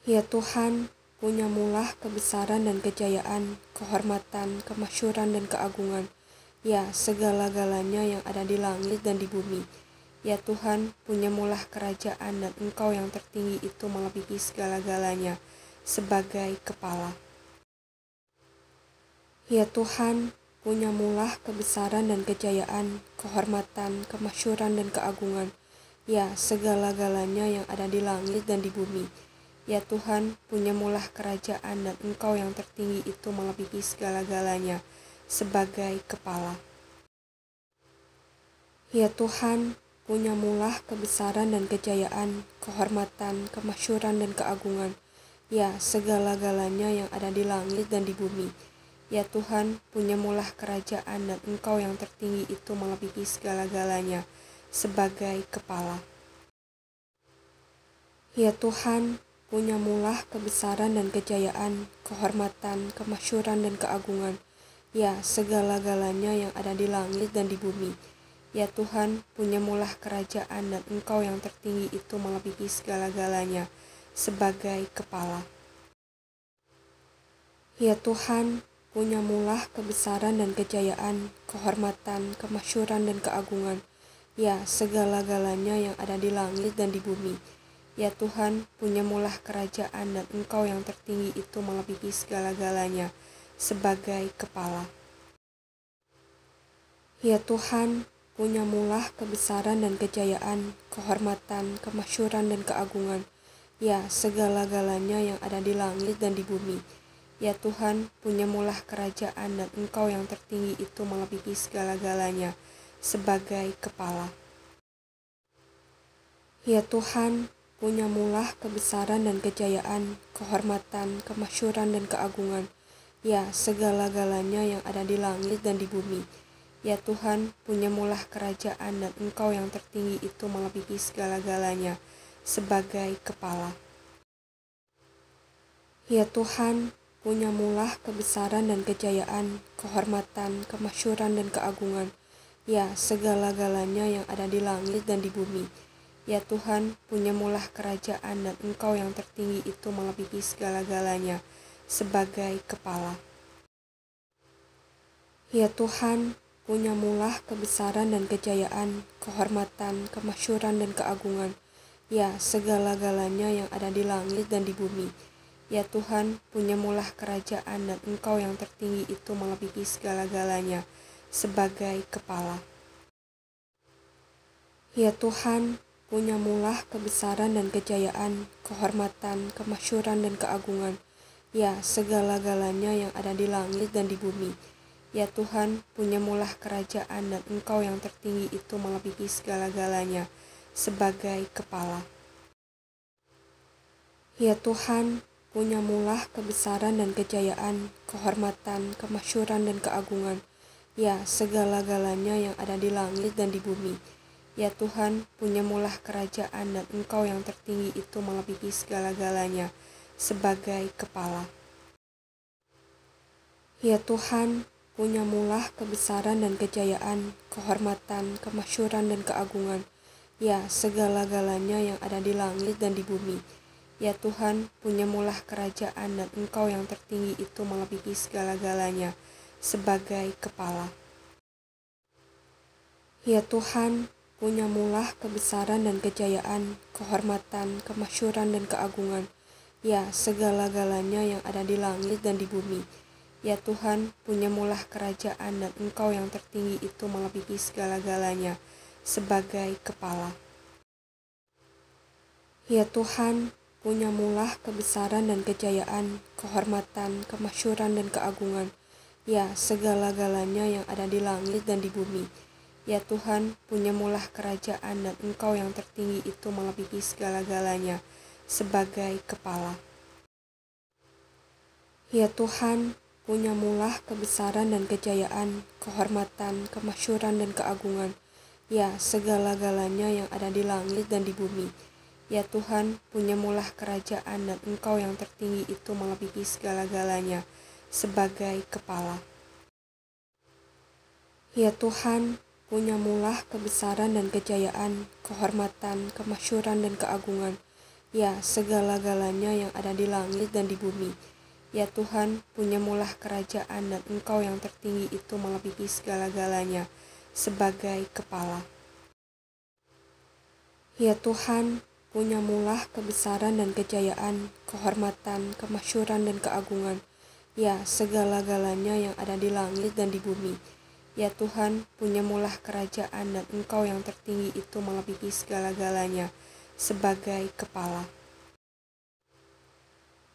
Ya Tuhan, punyamulah kebesaran dan kejayaan, kehormatan, kemasyhuran dan keagungan. Ya, segala-galanya yang ada di langit dan di bumi. Ya Tuhan, punyamulah kerajaan dan Engkau yang tertinggi itu melebihi segala-galanya sebagai kepala. Ya Tuhan, punyamulah kebesaran dan kejayaan, kehormatan, kemasyhuran dan keagungan. Ya, segala-galanya yang ada di langit dan di bumi. Ya Tuhan, punyamulah kerajaan dan Engkau yang tertinggi itu melebihi segala-galanya sebagai kepala. Ya Tuhan, punyamulah kebesaran dan kejayaan, kehormatan, kemasyhuran dan keagungan. Ya, segala-galanya yang ada di langit dan di bumi. Ya Tuhan, punyamulah kerajaan dan Engkau yang tertinggi itu melebihi segala-galanya sebagai kepala. Ya Tuhan, punyamulah kebesaran dan kejayaan, kehormatan, kemasyhuran dan keagungan. Ya, segala-galanya yang ada di langit dan di bumi. Ya Tuhan, punyamulah kerajaan dan Engkau yang tertinggi itu melebihi segala-galanya sebagai kepala. Ya Tuhan, punyamulah kebesaran dan kejayaan, kehormatan, kemasyhuran dan keagungan. Ya, segala-galanya yang ada di langit dan di bumi. Ya Tuhan, punyamulah kerajaan dan Engkau yang tertinggi itu melebihi segala-galanya sebagai kepala. Ya Tuhan, punyamulah kebesaran dan kejayaan, kehormatan, kemasyhuran dan keagungan. Ya, segala-galanya yang ada di langit dan di bumi. Ya Tuhan, punyamulah kerajaan dan Engkau yang tertinggi itu melebihi segala-galanya sebagai kepala. Ya Tuhan, punyamulah kebesaran dan kejayaan, kehormatan, kemasyhuran dan keagungan. Ya, segala-galanya yang ada di langit dan di bumi. Ya Tuhan, punyamulah kerajaan dan Engkau yang tertinggi itu melebihi segala-galanya sebagai kepala. Ya Tuhan, punyamulah kebesaran dan kejayaan, kehormatan, kemasyhuran dan keagungan. Ya, segala-galanya yang ada di langit dan di bumi. Ya Tuhan, punyamulah kerajaan dan Engkau yang tertinggi itu melebihi segala-galanya sebagai kepala. Ya Tuhan, punyamulah kebesaran dan kejayaan, kehormatan, kemasyhuran dan keagungan. Ya, segala-galanya yang ada di langit dan di bumi. Ya Tuhan, punyamulah kerajaan dan Engkau yang tertinggi itu melebihi segala-galanya sebagai kepala. Ya Tuhan, punyamulah kebesaran dan kejayaan, kehormatan, kemasyhuran dan keagungan. Ya, segala-galanya yang ada di langit dan di bumi. Ya Tuhan, punyamulah kerajaan dan Engkau yang tertinggi itu melebihi segala-galanya sebagai kepala. Ya Tuhan, punyamulah kebesaran dan kejayaan, kehormatan, kemasyhuran dan keagungan. Ya, segala-galanya yang ada di langit dan di bumi. Ya Tuhan, punyamulah kerajaan dan Engkau yang tertinggi itu melebihi segala-galanya sebagai kepala. Ya Tuhan, punyamulah kebesaran dan kejayaan, kehormatan, kemasyhuran dan keagungan. Ya, segala-galanya yang ada di langit dan di bumi. Ya Tuhan, punyamulah kerajaan dan Engkau yang tertinggi itu melebihi segala-galanya sebagai kepala. Ya Tuhan, punyamulah kebesaran dan kejayaan, kehormatan, kemasyhuran dan keagungan. Ya, segala-galanya yang ada di langit dan di bumi. Ya Tuhan, punyamulah kerajaan dan Engkau yang tertinggi itu melebihi segala-galanya sebagai kepala. Ya Tuhan, punyamulah kebesaran dan kejayaan, kehormatan, kemasyhuran dan keagungan. Ya, segala-galanya yang ada di langit dan di bumi. Ya Tuhan, punyamulah kerajaan dan Engkau yang tertinggi itu melebihi segala-galanya sebagai kepala. Ya Tuhan, punyamulah kebesaran dan kejayaan, kehormatan, kemasyhuran dan keagungan. Ya, segala-galanya yang ada di langit dan di bumi. Ya Tuhan, punyamulah kerajaan dan Engkau yang tertinggi itu melebihi segala-galanya sebagai kepala. Ya Tuhan, punyamulah kebesaran dan kejayaan, kehormatan, kemasyhuran dan keagungan. Ya, segala-galanya yang ada di langit dan di bumi. Ya Tuhan, punyamulah kerajaan dan Engkau yang tertinggi itu melebihi segala-galanya sebagai kepala. Ya Tuhan, punyamulah kebesaran dan kejayaan, kehormatan, kemasyhuran dan keagungan. Ya, segala-galanya yang ada di langit dan di bumi. Ya Tuhan, punyamulah kerajaan dan Engkau yang tertinggi itu melebihi segala-galanya sebagai kepala.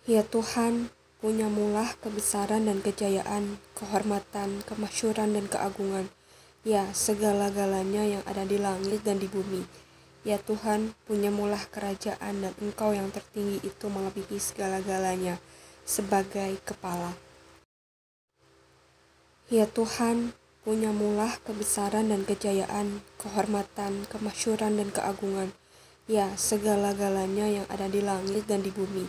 Ya Tuhan, punyamulah kebesaran dan kejayaan, kehormatan, kemasyhuran dan keagungan. Ya, segala-galanya yang ada di langit dan di bumi. Ya Tuhan, punyamulah kerajaan dan Engkau yang tertinggi itu melebihi segala-galanya sebagai kepala. Ya Tuhan, punyamulah kebesaran dan kejayaan, kehormatan, kemasyhuran dan keagungan. Ya, segala-galanya yang ada di langit dan di bumi.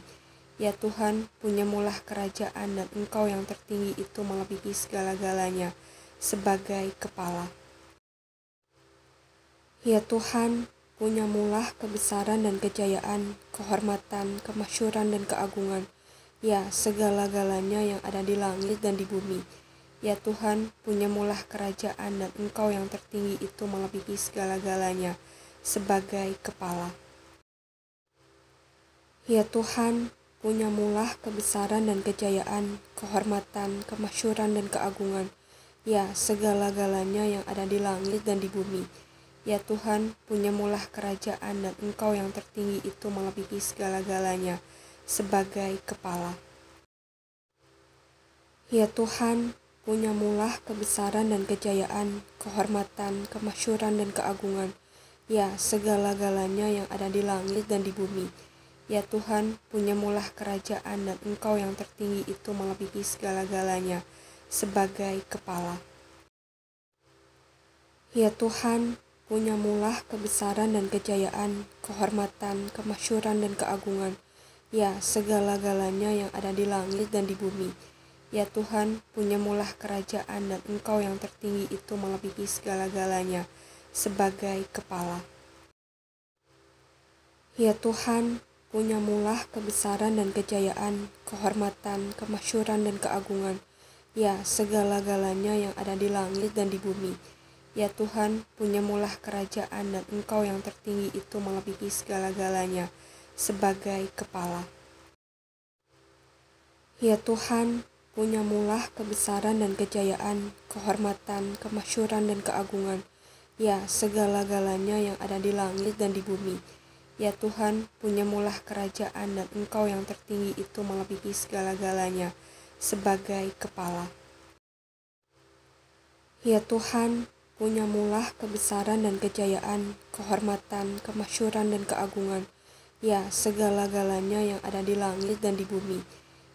Ya Tuhan, punyamulah kerajaan dan Engkau yang tertinggi itu melebihi segala-galanya sebagai kepala. Ya Tuhan, punyamulah kebesaran dan kejayaan, kehormatan, kemasyhuran dan keagungan. Ya, segala-galanya yang ada di langit dan di bumi. Ya Tuhan, punyamulah kerajaan dan Engkau yang tertinggi itu melebihi segala-galanya sebagai kepala. Ya Tuhan, punyamulah kebesaran dan kejayaan, kehormatan, kemasyhuran dan keagungan. Ya, segala-galanya yang ada di langit dan di bumi. Ya Tuhan, punyamulah kerajaan dan Engkau yang tertinggi itu melebihi segala-galanya sebagai kepala. Ya Tuhan, punyamulah kebesaran dan kejayaan, kehormatan, kemasyhuran dan keagungan. Ya, segala-galanya yang ada di langit dan di bumi. Ya Tuhan, punyamulah kerajaan dan Engkau yang tertinggi itu melebihi segala-galanya sebagai kepala. Ya Tuhan, punyamulah kebesaran dan kejayaan, kehormatan, kemasyhuran dan keagungan. Ya, segala-galanya yang ada di langit dan di bumi. Ya Tuhan, punyamulah kerajaan dan Engkau yang tertinggi itu melebihi segala-galanya sebagai kepala. Ya Tuhan, punyamulah kebesaran dan kejayaan, kehormatan, kemasyhuran dan keagungan. Ya, segala-galanya yang ada di langit dan di bumi. Ya Tuhan, punyamulah kerajaan dan Engkau yang tertinggi itu melebihi segala-galanya sebagai kepala. Ya Tuhan, punyamulah kebesaran dan kejayaan, kehormatan, kemasyhuran dan keagungan. Ya, segala-galanya yang ada di langit dan di bumi. Ya Tuhan, punyamulah kerajaan dan Engkau yang tertinggi itu melebihi segala-galanya sebagai kepala. Ya Tuhan, punyamulah kebesaran dan kejayaan, kehormatan, kemasyhuran dan keagungan. Ya, segala-galanya yang ada di langit dan di bumi.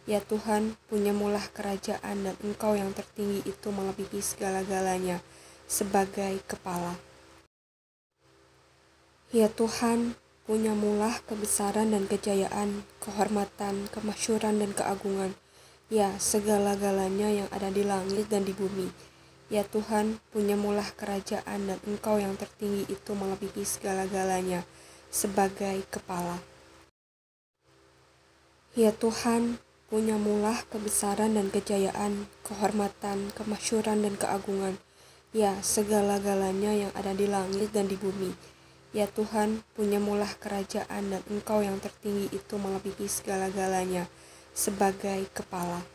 Ya Tuhan, punyamulah kerajaan dan Engkau yang tertinggi itu melebihi segala-galanya sebagai kepala. Ya Tuhan, punyamulah kebesaran dan kejayaan, kehormatan, kemasyhuran dan keagungan. Ya, segala-galanya yang ada di langit dan di bumi. Ya Tuhan, punyamulah kerajaan dan Engkau yang tertinggi itu melebihi segala-galanya sebagai kepala. Ya Tuhan, punyamulah kebesaran dan kejayaan, kehormatan, kemasyhuran dan keagungan. Ya, segala-galanya yang ada di langit dan di bumi. Ya Tuhan, punyamulah kerajaan dan Engkau yang tertinggi itu melebihi segala-galanya sebagai kepala.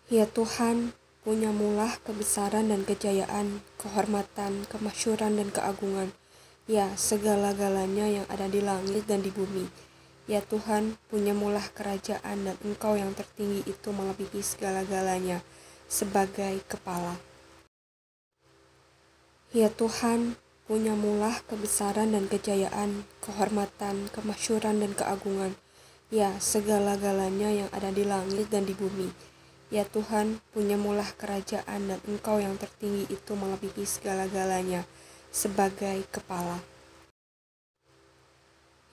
Ya Tuhan, punyamulah kebesaran dan kejayaan, kehormatan, kemasyhuran dan keagungan. Ya, segala-galanya yang ada di langit dan di bumi. Ya Tuhan, punyamulah kerajaan dan Engkau yang tertinggi itu melebihi segala-galanya sebagai kepala. Ya Tuhan, punyamulah kebesaran dan kejayaan, kehormatan, kemasyhuran dan keagungan. Ya, segala-galanya yang ada di langit dan di bumi. Ya Tuhan, punyamulah kerajaan dan Engkau yang tertinggi itu melebihi segala-galanya sebagai kepala.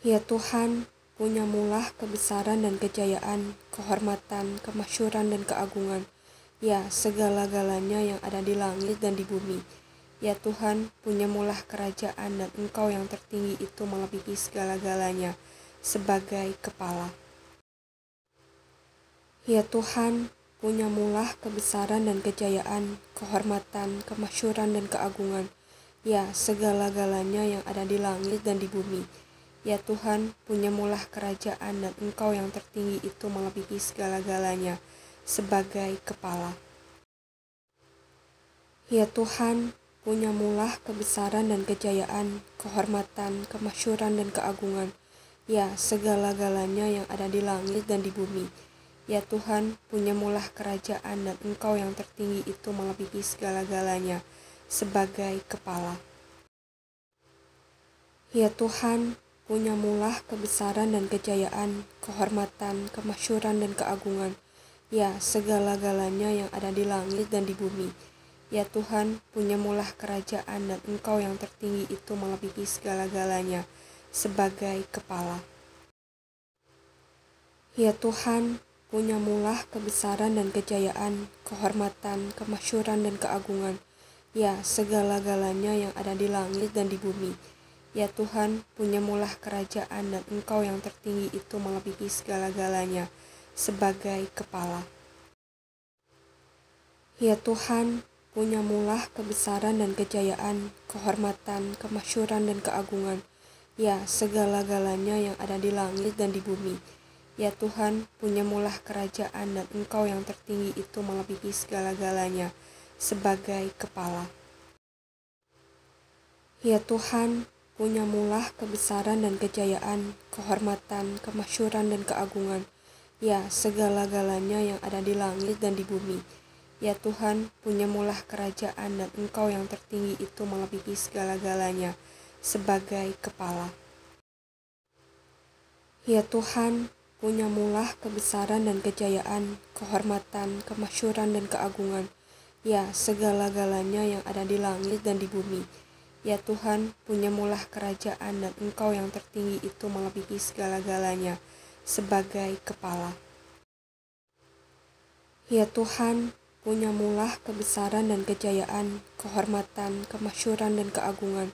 Ya Tuhan, punyamulah kebesaran dan kejayaan, kehormatan, kemasyhuran dan keagungan. Ya, segala-galanya yang ada di langit dan di bumi. Ya Tuhan, punyamulah kerajaan dan Engkau yang tertinggi itu melebihi segala-galanya sebagai kepala. Ya Tuhan, punyamulah kebesaran dan kejayaan, kehormatan, kemasyhuran dan keagungan, ya segala-galanya yang ada di langit dan di bumi. Ya Tuhan, punyamulah kerajaan dan Engkau yang tertinggi itu melebihi segala-galanya sebagai kepala. Ya Tuhan, punyamulah kebesaran dan kejayaan, kehormatan, kemasyhuran dan keagungan, ya segala-galanya yang ada di langit dan di bumi. Ya Tuhan, punyamulah kerajaan dan Engkau yang tertinggi itu melebihi segala-galanya sebagai kepala. Ya Tuhan, punyamulah kebesaran dan kejayaan, kehormatan, kemasyhuran dan keagungan, ya segala-galanya yang ada di langit dan di bumi. Ya Tuhan, punyamulah kerajaan dan Engkau yang tertinggi itu melebihi segala-galanya sebagai kepala. Ya Tuhan, punyamulah kebesaran dan kejayaan, kehormatan, kemasyhuran dan keagungan, ya segala-galanya yang ada di langit dan di bumi. Ya Tuhan, punyamulah kerajaan dan Engkau yang tertinggi itu melebihi segala-galanya sebagai kepala. Ya Tuhan, punyamulah kebesaran dan kejayaan, kehormatan, kemasyhuran dan keagungan, ya segala-galanya yang ada di langit dan di bumi. Ya Tuhan, punyamulah kerajaan dan Engkau yang tertinggi itu melebihi segala-galanya sebagai kepala. Ya Tuhan, punyamulah kebesaran dan kejayaan, kehormatan, kemasyhuran dan keagungan, ya segala-galanya yang ada di langit dan di bumi. Ya Tuhan, punyamulah kerajaan dan Engkau yang tertinggi itu melebihi segala-galanya sebagai kepala. Ya Tuhan, punyamulah kebesaran dan kejayaan, kehormatan, kemasyhuran dan keagungan, ya segala-galanya yang ada di langit dan di bumi. Ya Tuhan, punyamulah kerajaan dan Engkau yang tertinggi itu melebihi segala-galanya sebagai kepala. Ya Tuhan, punyamulah kebesaran dan kejayaan, kehormatan, kemasyhuran dan keagungan,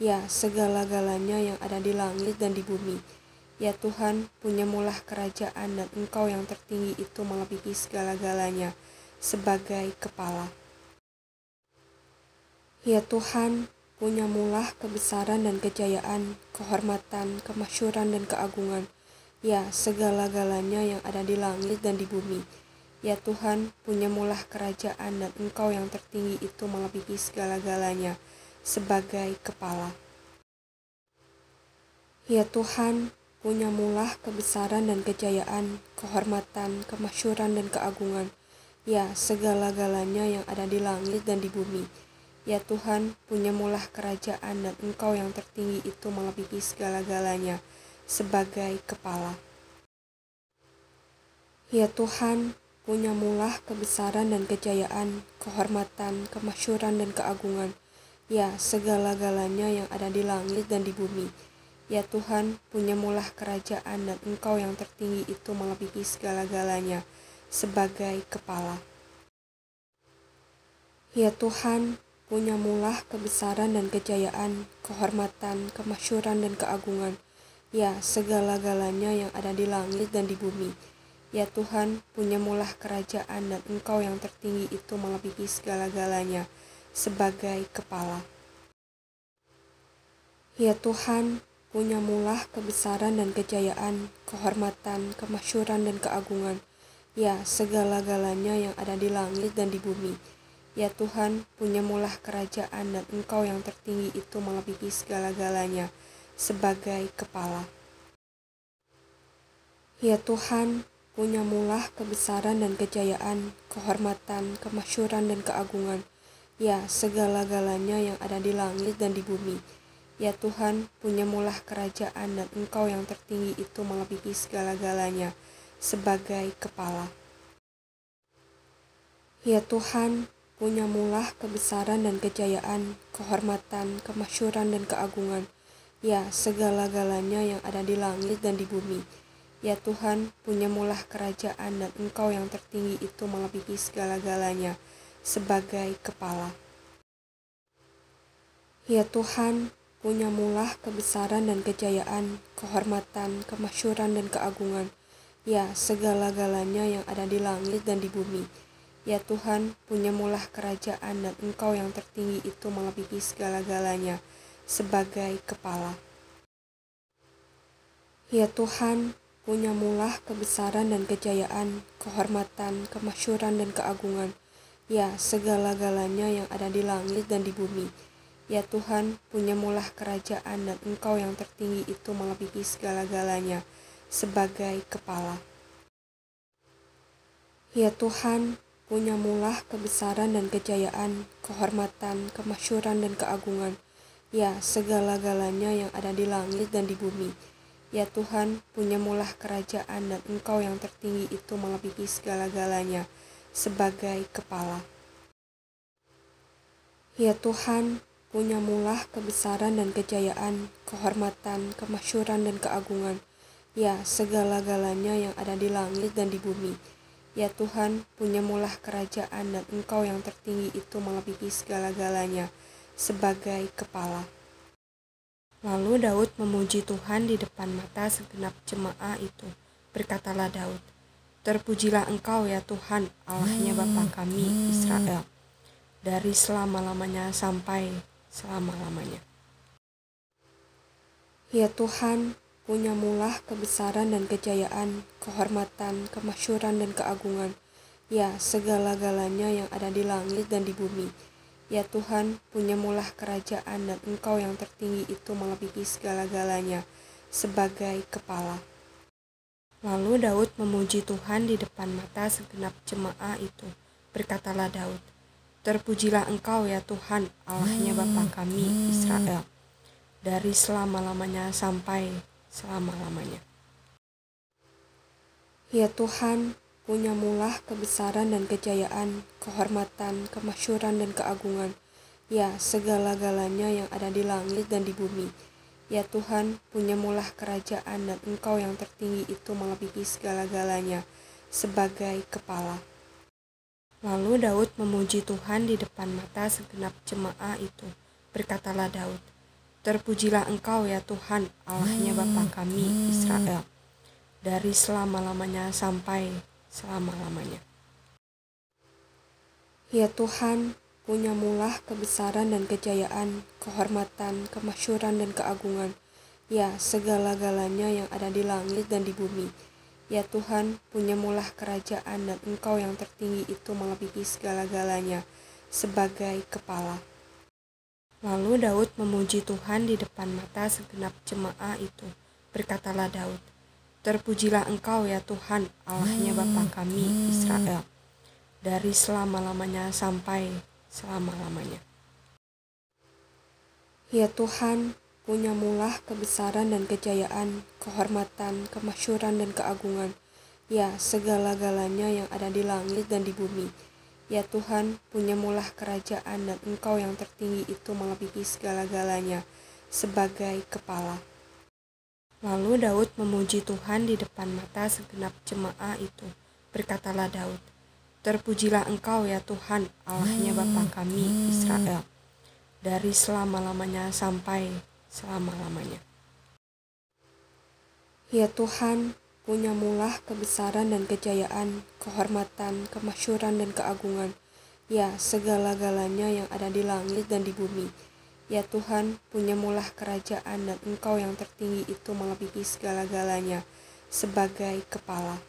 ya segala-galanya yang ada di langit dan di bumi. Ya Tuhan, punyamulah kerajaan dan Engkau yang tertinggi itu melebihi segala-galanya sebagai kepala. Ya Tuhan, punyamulah kebesaran dan kejayaan, kehormatan, kemasyhuran dan keagungan, ya segala-galanya yang ada di langit dan di bumi. Ya Tuhan, punyamulah kerajaan dan Engkau yang tertinggi itu melebihi segala-galanya sebagai kepala. Ya Tuhan, punyamulah kebesaran dan kejayaan, kehormatan, kemasyhuran dan keagungan, ya segala-galanya yang ada di langit dan di bumi. Ya Tuhan, punyamulah kerajaan dan Engkau yang tertinggi itu melebihi segala-galanya sebagai kepala. Ya Tuhan, punyamulah kebesaran dan kejayaan, kehormatan, kemasyhuran dan keagungan, ya segala-galanya yang ada di langit dan di bumi. Ya Tuhan, punyamulah kerajaan dan Engkau yang tertinggi itu melebihi segala-galanya sebagai kepala. Ya Tuhan, punyamulah kebesaran dan kejayaan, kehormatan, kemasyhuran dan keagungan, ya segala-galanya yang ada di langit dan di bumi. Ya Tuhan, punyamulah kerajaan dan Engkau yang tertinggi itu melebihi segala-galanya sebagai kepala. Ya Tuhan, punyamulah kebesaran dan kejayaan, kehormatan, kemasyhuran dan keagungan, ya segala-galanya yang ada di langit dan di bumi. Ya Tuhan, punyamulah kerajaan dan Engkau yang tertinggi itu melebihi segala-galanya sebagai kepala. Ya Tuhan, punyamulah kebesaran dan kejayaan, kehormatan, kemasyhuran dan keagungan, ya segala-galanya yang ada di langit dan di bumi. Ya Tuhan, punyamulah kerajaan dan Engkau yang tertinggi itu melebihi segala-galanya sebagai kepala. Ya Tuhan, punyamulah kebesaran dan kejayaan, kehormatan, kemasyhuran dan keagungan, sebagai kepala. Ya Tuhan, punyamulah kebesaran dan kejayaan, kehormatan, kemasyhuran dan keagungan, ya segala-galanya yang ada di langit dan di bumi. Ya Tuhan, punyamulah kerajaan dan Engkau yang tertinggi itu melebihi segala-galanya sebagai kepala. Ya Tuhan, punyamulah kebesaran dan kejayaan, kehormatan, kemasyhuran dan keagungan, ya segala-galanya yang ada di langit dan di bumi. Ya Tuhan, punyamulah kerajaan dan Engkau yang tertinggi itu melebihi segala-galanya sebagai kepala. Ya Tuhan, punyamulah kebesaran dan kejayaan, kehormatan, kemasyhuran dan keagungan. Ya, segala-galanya yang ada di langit dan di bumi. Ya Tuhan, punyamulah kerajaan dan Engkau yang tertinggi itu melebihi segala-galanya sebagai kepala. Ya Tuhan, punyamulah kebesaran dan kejayaan, kehormatan, kemasyhuran dan keagungan. Ya, segala-galanya yang ada di langit dan di bumi. Ya Tuhan, punyamulah kerajaan dan Engkau yang tertinggi itu melebihi segala-galanya sebagai kepala. Ya Tuhan, punyamulah kebesaran dan kejayaan, kehormatan, kemasyhuran dan keagungan. Ya, segala-galanya yang ada di langit dan di bumi. Ya Tuhan, punyamulah kerajaan dan Engkau yang tertinggi itu melebihi segala-galanya sebagai kepala. Ya Tuhan, punyamulah kebesaran dan kejayaan, kehormatan, kemasyhuran dan keagungan. Ya, segala-galanya yang ada di langit dan di bumi. Ya Tuhan, punyamulah kerajaan dan Engkau yang tertinggi itu melebihi segala-galanya sebagai kepala. Lalu Daud memuji Tuhan di depan mata segenap jemaah itu. Berkatalah Daud, "Terpujilah Engkau ya Tuhan, Allahnya Bapa kami Israel, dari selama-lamanya sampai selama-lamanya." Ya Tuhan, punyamulah kebesaran dan kejayaan, kehormatan, kemasyhuran dan keagungan. Ya, segala-galanya yang ada di langit dan di bumi. Ya Tuhan, punyamulah kerajaan dan Engkau yang tertinggi itu melebihi segala-galanya sebagai kepala. Lalu Daud memuji Tuhan di depan mata segenap jemaah itu. Berkatalah Daud, "Terpujilah Engkau ya Tuhan, Allahnya Bapa kami Israel, dari selama-lamanya sampai selama-lamanya." Ya Tuhan, punyamulah kebesaran dan kejayaan, kehormatan, kemasyhuran dan keagungan. Ya, segala-galanya yang ada di langit dan di bumi. Ya Tuhan, punyamulah kerajaan dan Engkau yang tertinggi itu melebihi segala-galanya sebagai kepala. Lalu Daud memuji Tuhan di depan mata segenap jemaah itu. Berkatalah Daud, "Terpujilah Engkau ya Tuhan, Allahnya Bapa kami Israel, dari selama-lamanya sampai selama-lamanya." Ya Tuhan, punyamulah kebesaran dan kejayaan, kehormatan, kemasyhuran dan keagungan. Ya, segala-galanya yang ada di langit dan di bumi. Ya Tuhan, punyamulah kerajaan dan Engkau yang tertinggi itu melebihi segala-galanya sebagai kepala. Lalu Daud memuji Tuhan di depan mata segenap jemaah itu. Berkatalah Daud, "Terpujilah Engkau ya Tuhan, Allahnya Bapa kami Israel, dari selama-lamanya sampai selama-lamanya." Ya Tuhan, punyamulah kebesaran dan kejayaan, kehormatan, kemasyhuran dan keagungan. Ya, segala-galanya yang ada di langit dan di bumi. Ya Tuhan, punyamulah kerajaan dan Engkau yang tertinggi itu melebihi segala-galanya sebagai kepala. Lalu Daud memuji Tuhan di depan mata segenap jemaah itu. Berkatalah Daud, "Terpujilah Engkau ya Tuhan, Allahnya Bapa kami Israel, dari selama-lamanya sampai selama-lamanya." Ya Tuhan, punyamulah kebesaran dan kejayaan, kehormatan, kemasyhuran dan keagungan. Ya, segala-galanya yang ada di langit dan di bumi. Ya Tuhan, punyamulah kerajaan dan Engkau yang tertinggi itu melebihi segala-galanya sebagai kepala.